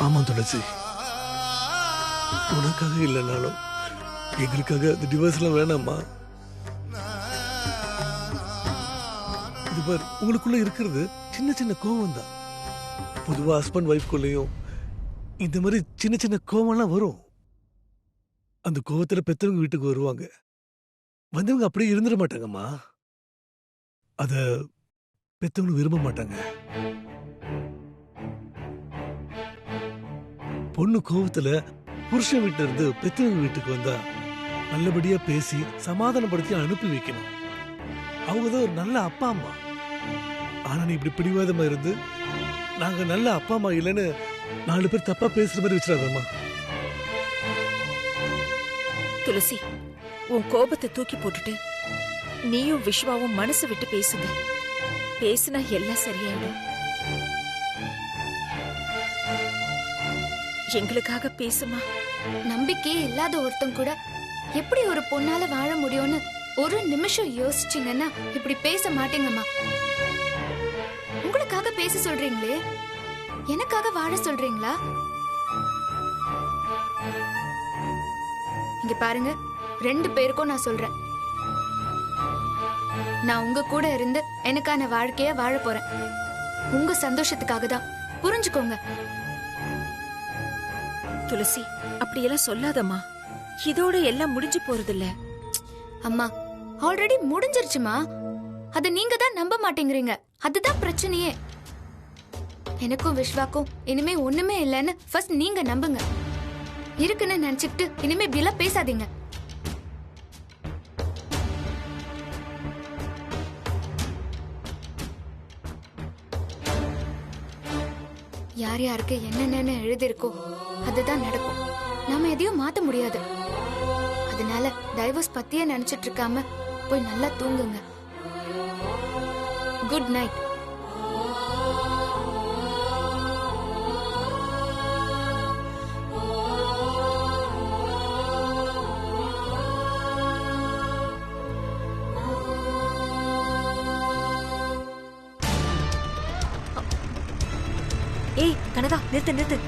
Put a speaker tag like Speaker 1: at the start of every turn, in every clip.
Speaker 1: ஆமா துளசி, உனக்காக இல்லைனாலும் எங்களுக்காக அந்த டிவோர்ஸ்லாம் வேணாமா? இது பார், உங்களுக்குள்ள இருக்கிறது சின்ன சின்ன கோவம் தான். பொதுவா ஹஸ்பண்ட் ஒய்ஃப்குள்ளேயும் இந்த மாதிரி சின்ன சின்ன கோவம்லாம் வரும். அந்த கோவத்துல பெத்தவங்க வீட்டுக்கு வருவாங்க, வந்தவங்க அப்படியே இருந்துட மாட்டாங்கம்மா. அத பெத்தவங்க விரும்ப மாட்டாங்க. பொண்ணு கோவத்துல புருஷன் வீட்டுல இருந்து பெத்தவங்க வீட்டுக்கு வந்தா நல்லபடியா பேசி சமாதானப்படுத்தி அனுப்பி வைக்கணும். அவங்கதான் ஒரு நல்ல அப்பா அம்மா. ஆனா நீ இப்படி பிடிவாதமா இருந்து நாங்க நல்ல அப்பா அம்மா இல்லைன்னு 4 பேர் தப்பா பேசுற மாதிரி வச்சிடாதம்மா.
Speaker 2: துளசி, உன் கோபத்தை தூக்கி போட்டுட்டு நீயும் விஸ்வாவும் மனசு விட்டு பேசுங்க. பேசுனா எல்லாம் சரியாயிடும். எங்களுக்காக பேசுமா.
Speaker 3: நம்பிக்கையே இல்லாத ஒருத்தன் கூட எப்படி ஒரு பொண்ணால வாழ முடியும்னு ஒரு நிமிஷம் யோசிச்சீங்கன்னா இப்படி பேச மாட்டீங்கம்மா. உங்களுக்காக பேச சொல்றீங்களே, எனக்காக வாழ சொல்றீங்களா? இங்க பாருங்க, 2 பேருக்கும் நான் சொல்றேன், நான் உங்க கூட இருந்து எனக்கான வாழ்க்கைய வாழ போறேன். உங்க சந்தோஷத்துக்காக தான், புரிஞ்சுக்கோங்க.
Speaker 2: துளசி, அப்படியெல்லாம் சொல்லாதம்மா. இதோட எல்லாம் முடிஞ்சு போறதில்ல.
Speaker 3: அம்மா, ஆல்ரெடி முடிஞ்சிருச்சுமா. அத நீங்க தான் நம்ப மாட்டேங்கிறீங்க. அதுதான் பிரச்சனையே. எனக்கும் விஸ்வாக்கும் இனிமே ஒண்ணுமே இல்லைன்னு ஃபர்ஸ்ட் நீங்க நம்புங்க. இருக்குன்னு நினைச்சுக்கிட்டு இனிமே இப்படிலாம் பேசாதீங்க. யார் யாருக்கு என்னென்ன எழுதிருக்கோ அதுதான் நடக்கும். நாம எதையும் மாத்த முடியாது. அதனால டைவர்ஸ் பத்தியே நினைச்சிட்டு இருக்காம போய் நல்லா தூங்குங்க. Good night.
Speaker 2: ஏய் கனகா, நிறுத்து நிறுத்து.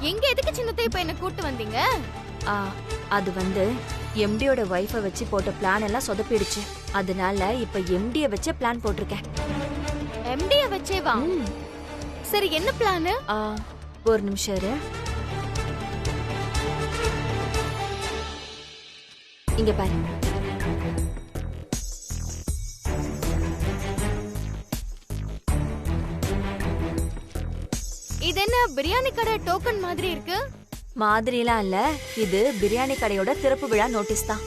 Speaker 3: எங்க எதுக்கு சின்னத்தை இப்ப என்ன கூட்டு வந்தீங்க?
Speaker 4: அது வந்து எம்டியோட வைஃபை வச்சு போட்ட பிளான் எல்லாம் சொதப்பிடுச்சு. அதனால இப்ப எம்டிய வச்சு பிளான் போட்டிருக்கேன்.
Speaker 3: எம்டிய வச்சே வா. சரி, என்ன பிளான்?
Speaker 4: ஒரு நிமிஷம் இரு. இங்க பாரு.
Speaker 3: இது என்ன பிரியாணி கடை டோக்கன் மாதிரி இருக்கு?
Speaker 4: மாதிரிலாம் இல்ல, இது பிரியாணி கடையோட திறப்பு விழா நோட்டீஸ் தான்.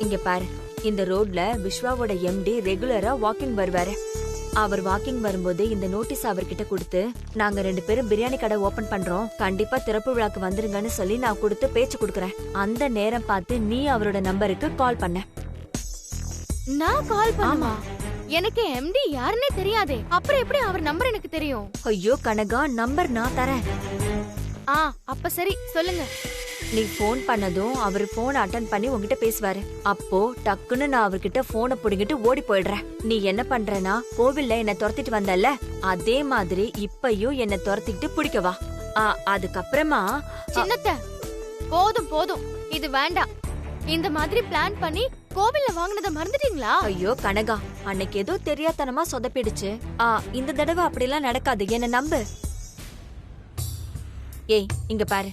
Speaker 4: இங்க பாரு, இந்த ரோட்ல விஸ்வாவோட எம்டி ரெகுலரா வாக்கிங் வருவாரு. அவர் வாக்கிங் வரும்போது இந்த நோட்டீஸ் அவர்கிட்ட கொடுத்து, நாங்க 2 பேரும் பிரியாணி கடை ஓபன் பண்றோம், கண்டிப்பா திறப்பு விழாக்கு வந்துருங்கன்னு சொல்லி நான் கொடுத்து பேச்சு கொடுக்கறேன். அந்த நேரம் பார்த்து நீ அவரோட நம்பருக்கு கால் பண்ண.
Speaker 3: நான் கால் பண்ணுமா? எனக்கு எம்டி யாருன்னே தெரியாதே. அப்புறம் எப்படி அவர் நம்பர் எனக்கு தெரியும்?
Speaker 4: ஐயோ கனகா, நம்பர் நான் தரேன்.
Speaker 3: அப்ப சரி, சொல்லுங்க.
Speaker 4: நீ போன் பண்ணதும் அவர் போன் அட்டன் பண்ணி உன்கிட்ட பேசுவாரு. அப்போ டக்குன்னு நான் அவர்கிட்ட போனை புடிங்கிட்டு ஓடி போயிடுறேன். நீ என்ன பண்றனா, கோவில்ல என்ன துரத்திட்டு வந்தல்ல, அதே மாதிரி இப்பயும் என்ன துரத்திக்கிட்டு பிடிக்கவா. அதுக்கப்புறமா
Speaker 3: சின்னத்த, போதும் போதும், இது வேண்டாம். இந்த மாதிரி பிளான் பண்ணி கோவில்ல வாங்குனத மறந்துட்டீங்களா?
Speaker 4: ஐயோ கனகா, அன்னைக்கு ஏதோ தெரியாதனமா சொதப்பிடுச்சு. இந்த தடவை அப்படிலாம் நடக்காது, என்ன நம்பு. ஏய் இங்க பாரு,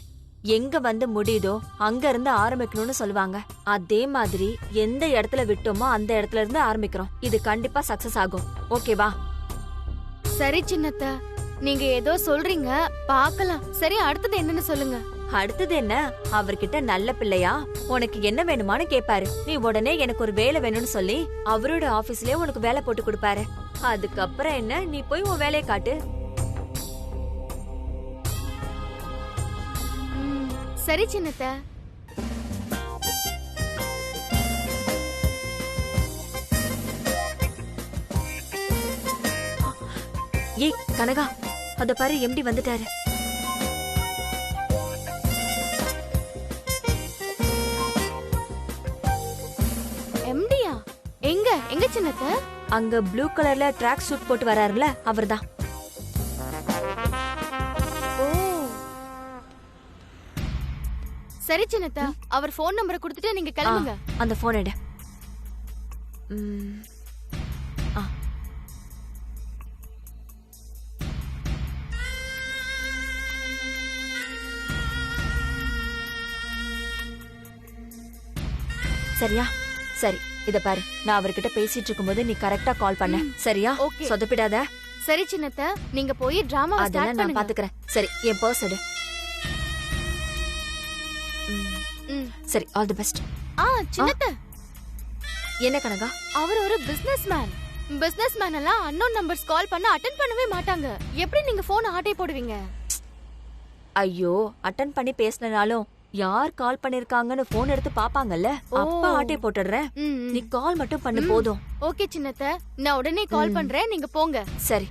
Speaker 4: எங்க வந்து முடியுதோ அங்க இருந்து ஆரம்பிக்கணும்னு சொல்லுவாங்க. அதே மாதிரி எந்த இடத்துல விட்டோமோ அந்த இடத்துல இருந்து ஆரம்பிக்கிறோம். இது கண்டிப்பா சக்சஸ் ஆகும். ஓகேவா?
Speaker 3: சரி சின்னத்த, நீங்க ஏதோ சொல்றீங்க, பார்க்கலாம். சரி, அடுத்தது என்னன்னு சொல்லுங்க.
Speaker 4: அடுத்தது என்ன, அவர்கிட்ட நல்ல பிள்ளையா உனக்கு என்ன வேணுமான்னு கேட்பாரு. நீ உடனே எனக்கு ஒரு வேலை வேணும்னு சொல்லி அவரோட ஆபீஸ்லயே உனக்கு வேலை போட்டு கொடுப்பாரு. அதுக்கப்புறம் என்ன, நீ போய் உன் வேலையை காட்டு.
Speaker 3: சரி சின்னத்த.
Speaker 4: ஏய் கனகா, அத பாரு, எம்டி வந்துட்டாரு.
Speaker 3: எங்க எங்க சின்னத்த?
Speaker 4: அங்க ப்ளூ கலர்ல ட்ராக் சூட் போட்டு வராருல அவர்தான்.
Speaker 3: ஓ சரி சின்னத்த, அவர் ஃபோன் நம்பரை கொடுத்துட்டு நீங்க கிளம்புங்க.
Speaker 4: அந்த போன் எடு. ஆ. சரியா? சரி, இத பாரு. நான் அவர்கிட்ட பேசிட்டு இருக்கும்போது நீ கரெக்டா கால் பண்ண. சரியா?
Speaker 3: ஓகே.
Speaker 4: சொதப்பிடாத.
Speaker 3: சரி சின்னத்த, நீங்க போய் டிராமா
Speaker 4: அதெல்லாம்
Speaker 3: ஸ்டார்ட்
Speaker 4: நான்
Speaker 3: பண்ணுங்க.
Speaker 4: பாத்துக்கறேன். சரி, என் பர்ஸ் எடு. சரி, ஆல் தி பெஸ்ட்.
Speaker 3: சின்னத்த,
Speaker 4: என்ன கனகா?
Speaker 3: அவர் ஒரு பிசினஸ்மேன். பிசினஸ்மேன் எல்லாம் அன்னோன் நம்பர்ஸ் கால் பண்ண அட்டெண்ட் பண்ணவே மாட்டாங்க. எப்படி நீங்க போன் ஆட்டே போடுவீங்க?
Speaker 4: ஐயோ, அட்டெண்ட் பண்ணி பேசினாலும் யார் கால் பண்ணிருக்காங்கன்னு போன் எடுத்து பாப்பாங்கல்ல, அப்ப ஆட்டே போட்டுடுறேன். நீ கால் மட்டும் பண்ணு போதும்.
Speaker 3: ஓகே சின்னத்த, நான் உடனே கால் பண்றேன், நீங்க போங்க.
Speaker 4: சரி.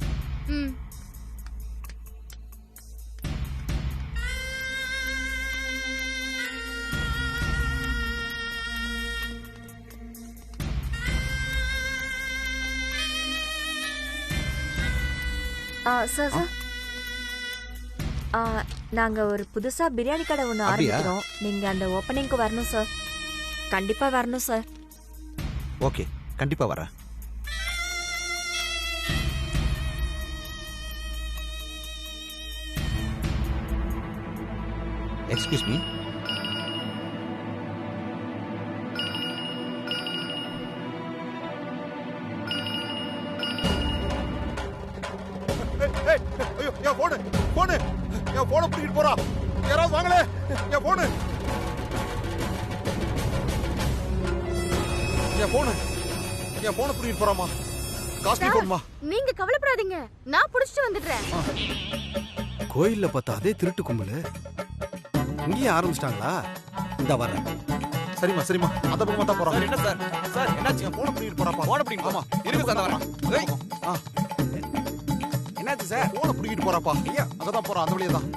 Speaker 4: சார் சார், நாங்க ஒரு புதுசா பிரியாணி கடை ஒண்ணு ஆரம்பிக்கிறோம். நீங்க அந்த ஓபனிங்க்கு வரணும் சார். கண்டிப்பா வரணும் சார்.
Speaker 5: ஓகே, கண்டிப்பா வரேன். Excuse me.
Speaker 6: என் போனை பிடிக்கிட்டு போறா. யாராவது வாங்களே, என் போனு. என் போனை பிடிக்கிட்டு போறாமா. காஸ்ட்லி போன்மா.
Speaker 3: நீங்க கவலைப்படாதீங்க, நான் புடிச்சிட்டு வந்துடுறேன்.
Speaker 5: கோயில்ல பார்த்தா அதே திருட்டு கும்பலு இங்கேயே ஆரம்பிச்சிட்டாங்களா? இந்த வரேன்.
Speaker 6: சரிம்மா சரிம்மா, அந்த பக்கமா தான் போறான்.
Speaker 5: என்ன சார்? சார் என்னாச்சு?
Speaker 6: என் போனை பிடிக்கிட்டு போறாப்பா.
Speaker 5: போன பிடிங்க.
Speaker 6: ஆமா,
Speaker 5: இருங்க சார், வரேன். என்னாச்சு சார்?
Speaker 6: போனை பிடிக்கிட்டு போறாப்பா. ஐயா, அங்கதான் போறான், அந்த வழியா தான்.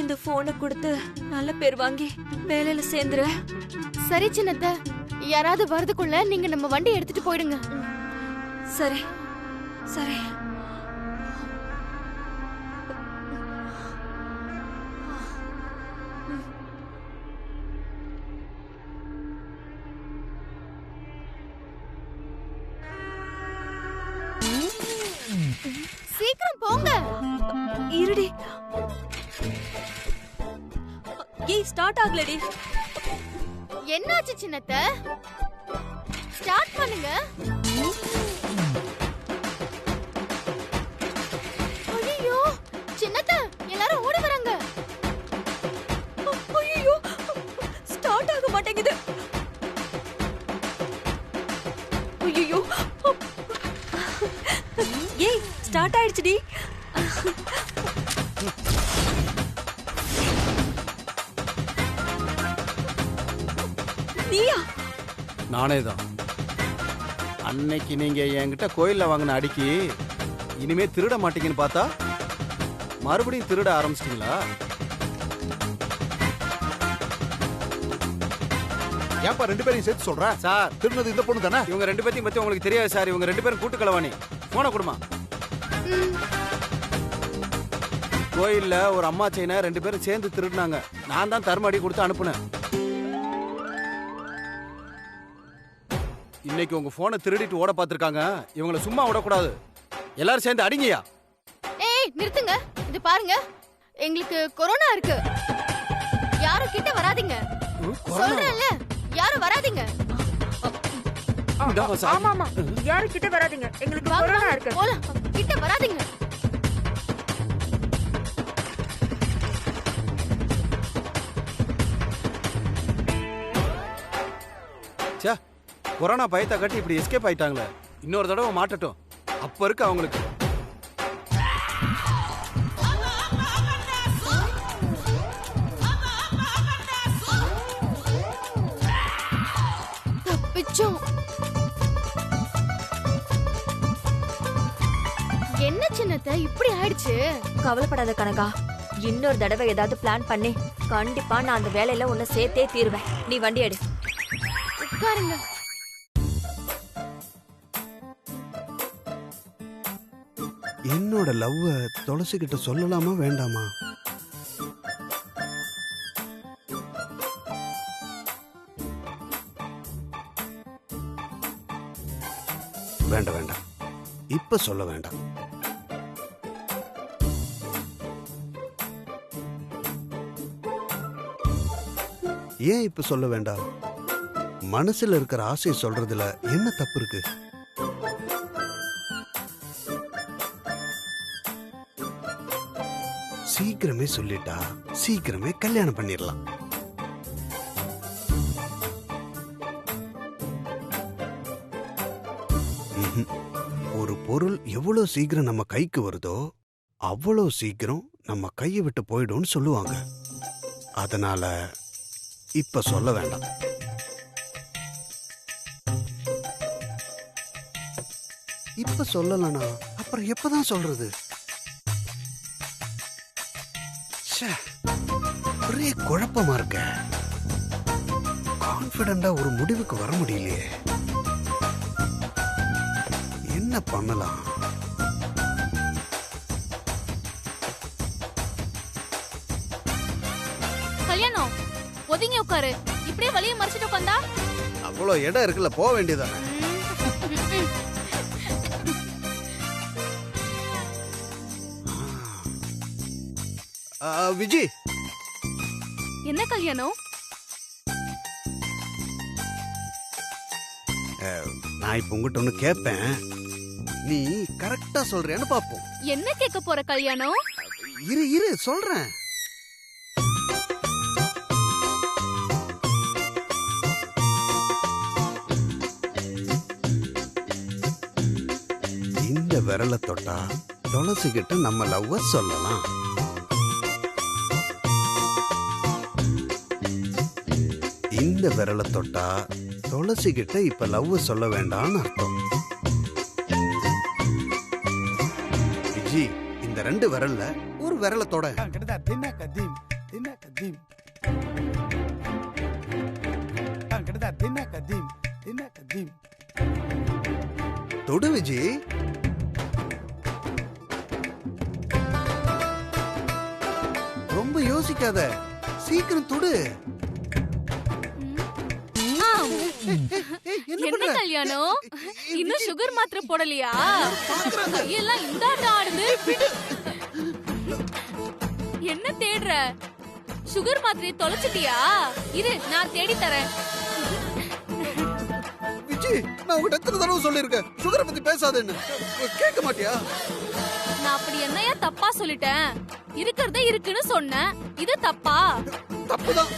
Speaker 4: இந்த போனை கொடுத்து நல்ல பேர் வாங்கி வேலையில சேர்ந்துரு.
Speaker 3: சரி சின்னத்த, யாராவது வரதுக்குள்ள நீங்க நம்ம வண்டி எடுத்துட்டு போயிடுங்க.
Speaker 4: சரி சரி.
Speaker 3: சீக்கிரம் போங்க.
Speaker 4: இருடி. ஏய், ஸ்டார்ட் ஆகலடி.
Speaker 3: என்னாச்சு சின்னத்த? ஸ்டார்ட் பண்ணுங்க. ஐயோ, சின்னத்த, எல்லாரும் ஓடி வராங்க.
Speaker 4: ஐயோ, ஸ்டார்ட் ஆக மாட்டேங்குது. ஐயோ, ஏய், ஸ்டார்ட் ஆயிடுச்சுடி. நீயா?
Speaker 5: நானே தான். அன்னைக்கு நீங்க என்கிட்ட கோயில்ல வாங்கின அடிக்கி இனிமே திருட மாட்டீங்கன்னு பார்த்தா மறுபடியும் திருட ஆரம்பிச்சிட்டீங்களா?
Speaker 6: ஏப்பா ரெண்டு பேரையும் சேர்த்து சொல்ற?
Speaker 5: சார்,
Speaker 6: திருநது இந்த பொண்ணு தானே?
Speaker 5: இவங்க ரெண்டு பேத்தையும் பத்தி உங்களுக்கு தெரியாது சார். இவங்க ரெண்டு பேரும் கூட்டு களவாணி. போன குடுமா. கோயில்ல ஒரு அம்மா செயினை ரெண்டு பேரும் சேர்ந்து திருடினாங்க. நான் தான் தர்ம அடி கொடுத்து அனுப்புனேன். இன்னைக்கு உங்க போனை திருடிட்டு ஓட பாத்துருக்காங்க. இவங்கள சும்மா விடக்கூடாது. எல்லாரும் சேர்ந்து அடிங்கயா.
Speaker 3: ஏய், நிறுத்துங்க. இது பாருங்க, எங்களுக்கு கொரோனா இருக்கு. யாரும் கிட்ட வராதீங்க. சொல்றேன்ல, யாரும் வராதீங்க.
Speaker 4: ஆமா ஆமா, யாரும் கிட்ட வராதீங்க. எங்களுக்கு கொரோனா இருக்கு.
Speaker 3: போலாம், கிட்ட வராதீங்க.
Speaker 5: சே, கொரோனா பயத்தை கட்டி இப்படி எஸ்கேப் ஆயிட்டாங்களே. இன்னொரு தடவை மாட்டட்டும். அப்ப இருக்கு அவங்களுக்கு.
Speaker 3: அத்தை இப்படி ஆயிடுச்சு?
Speaker 4: கவலைப்படாத கனகா, இன்னொரு தடவை ஏதாவது பிளான் பண்ணி கண்டிப்பா நான் அந்த வேலையில உன்னை சேர்த்தே தீருவேன். நீ வண்டி எடு.
Speaker 3: உட்காருங்க.
Speaker 7: என்னோட லவ்வ துளசிக்கிட்ட சொல்லலாமா வேண்டாமா? வேண்டாம் வேண்டாம், இப்ப சொல்ல வேண்டாம். ஏன் இப்ப சொல்ல வேண்டாம்? மனசுல இருக்கிற ஆசையை சொல்றதுல என்ன தப்பு இருக்கு? சீக்கிரமே சொல்லிட்டா சீக்கிரமே கல்யாணம் பண்ணிடலாம். ஒரு பொருள் எவ்வளவு சீக்கிரம் நம்ம கைக்கு வருதோ அவ்வளவு சீக்கிரம் நம்ம கையை விட்டு போயிடும்னு சொல்லுவாங்க. அதனால இப்ப சொல்ல வேண்டாம். இப்ப சொல்லலனா அப்புறம் எப்பதான் சொல்றது? ஒரே குழப்பமா இருக்க. கான்பிடண்டா ஒரு முடிவுக்கு வர முடியலையே. என்ன பண்ணலாம்?
Speaker 3: கல்யாணம் ஒதுங்கி உட்காரு. இப்படியே வழியை மறைச்சிட்டு உட்காந்தா
Speaker 7: அவ்வளவு இடம் இருக்குல்ல, போக வேண்டியதானே. விஜி,
Speaker 3: என்ன கல்யாணம்?
Speaker 7: நான் இப்ப உங்ககிட்ட ஒண்ணு கேட்பேன், நீ கரெக்டா சொல்றேன்னு பாப்போம்.
Speaker 3: என்ன கேட்க போற கல்யாணம்?
Speaker 7: இரு இரு சொல்றேன். இந்த விரலை தொட்டா துளசிக்கிட்ட நம்ம லவ்வ சொல்லலாம். இந்த விரலை தொட்டா துளசிக்கிட்ட இப்ப லவ் சொல்ல வேண்டாம்னு அர்த்தம். விஜி, இந்த ரெண்டு விரல்ல ஒரு விரலை தொட. தொடு விஜி. ரொம்ப யோசிக்காத, சீக்கிரம் தொடு.
Speaker 3: என்ன கல்யாணம்? இன்னும் சுகர் மாத்திரை போடலையா? கையெல்லாம் இந்த ஆடுது. என்ன தேடுற? சுகர் மாத்திரையை தொலைச்சிட்டியா? இரு, நான் தேடி தரேன்.
Speaker 7: விஜி, நான் உங்ககிட்ட எத்தனை தடவை சொல்லிருக்கேன் சுகரை பத்தி பேசாதேன்னு. கேட்க மாட்டியா?
Speaker 3: நான் அப்படி என்னையா தப்பா சொல்லிட்டேன்? இருக்கிறதே இருக்குன்னு சொன்னேன். இது தப்பா?
Speaker 7: தப்புதான்.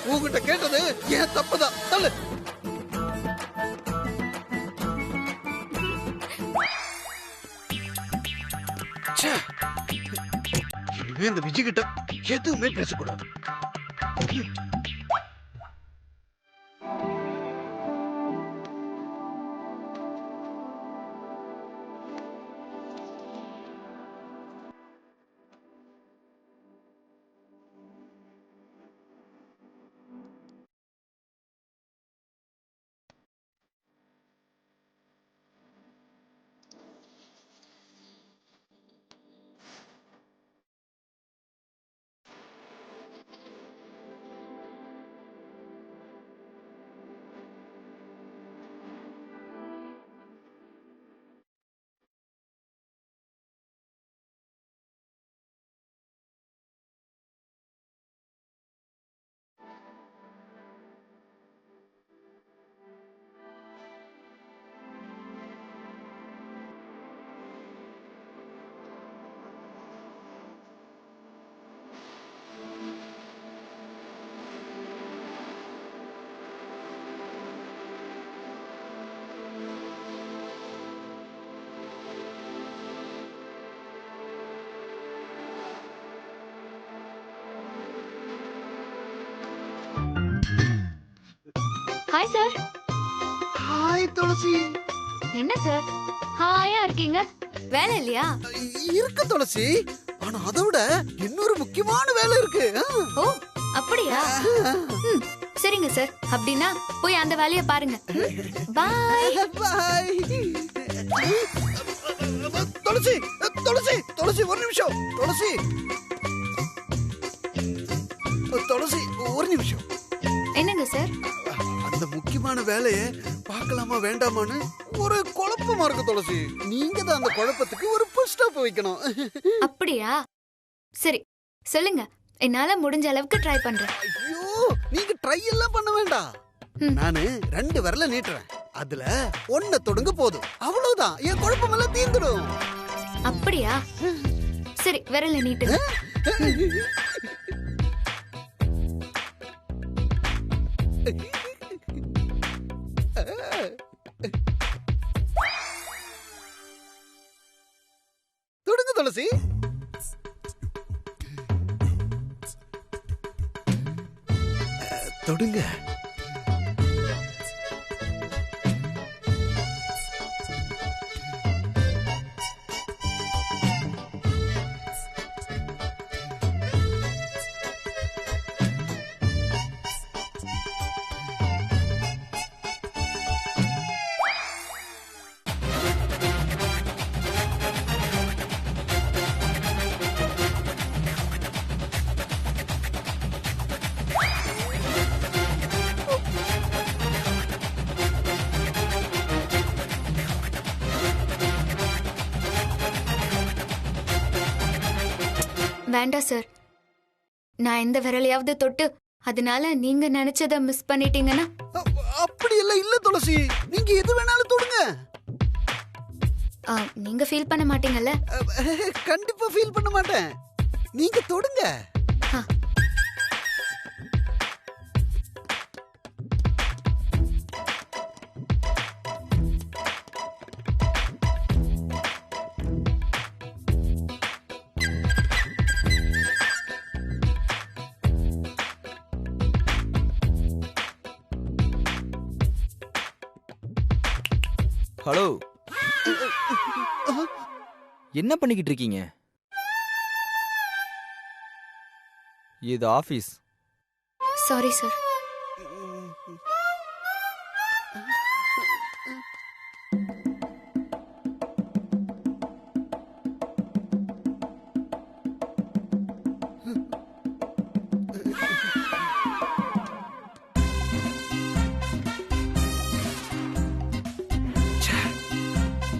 Speaker 7: உங்ககிட்ட கேட்டது ஏன் தப்புதான். தள்ளு. இந்த விஜய் கிட்ட எதுவுமே பேசக்கூடாது.
Speaker 3: Hi sir.
Speaker 7: ஹாய் துளசி.
Speaker 3: என்ன சார் ஹாயா இருக்கீங்க? வேலை இல்லையா?
Speaker 7: இருக்கு துளசி. ஆனா அதை விட இன்னொரு முக்கியமான வேலை இருக்கு.
Speaker 3: ஓ அப்படியா? சரிங்க சார், அப்படின்னா போய் அந்த வேலையை பாருங்க. பாய்
Speaker 7: பாய். துளசி துளசி துளசி ஒரு நிமிஷம். துளசி துளசி ஒரு நிமிஷம்.
Speaker 3: என்னங்க சார்?
Speaker 7: அந்த முக்கியமான வேலையை பார்க்கலாமா வேண்டாமான்னு ஒரு குழப்பமா இருக்கு துளசி. நீங்க தான் அந்த குழப்பத்துக்கு ஒரு ஃபுல் ஸ்டாப் வைக்கணும்.
Speaker 3: அப்படியா? சரி சொல்லுங்க, என்னால முடிஞ்ச அளவுக்கு ட்ரை பண்றேன்.
Speaker 7: ஐயோ, நீங்க ட்ரை எல்லாம் பண்ண வேண்டாம். நானு 2 விரல நீட்டுறேன். அதுல 1 தொடுங்க போதும். அவ்வளவுதான், என் குழப்பம் எல்லாம் தீர்ந்துடும்.
Speaker 3: அப்படியா? சரி, விரல நீட்டுங்க.
Speaker 7: தொடுங்க துளசி. தொடுங்க.
Speaker 3: வேண்டாம் சார், நான் எந்த விரலையாவது தொட்டு அதனால நீங்க நினைச்சத மிஸ் பண்ணிட்டீங்கன்னா?
Speaker 7: அப்படி எல்லாம் இல்ல துளசி, நீங்க எது வேணாலும் தொடுங்க.
Speaker 3: நீங்க ஃபீல் பண்ண மாட்டீங்கல்ல?
Speaker 7: கண்டிப்பா ஃபீல் பண்ண மாட்டேன். நீங்க தொடுங்க.
Speaker 8: ஹலோ, என்ன பண்ணிக்கிட்டு இருக்கீங்க? இது ஆபீஸ்.
Speaker 3: Sorry sir.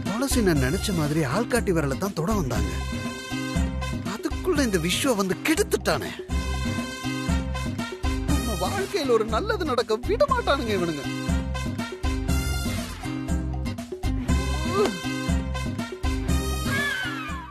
Speaker 7: துளசி நான் நினைச்ச மாதிரி ஆள்காட்டி விரல தான் தொட வந்தாங்க. அதுக்குள்ள இந்த விஸ்வ வந்து கெடுத்துட்டானே. நம்ம வாழ்க்கையில் ஒரு நல்லது நடக்க விட மாட்டானுங்க இவனுங்க.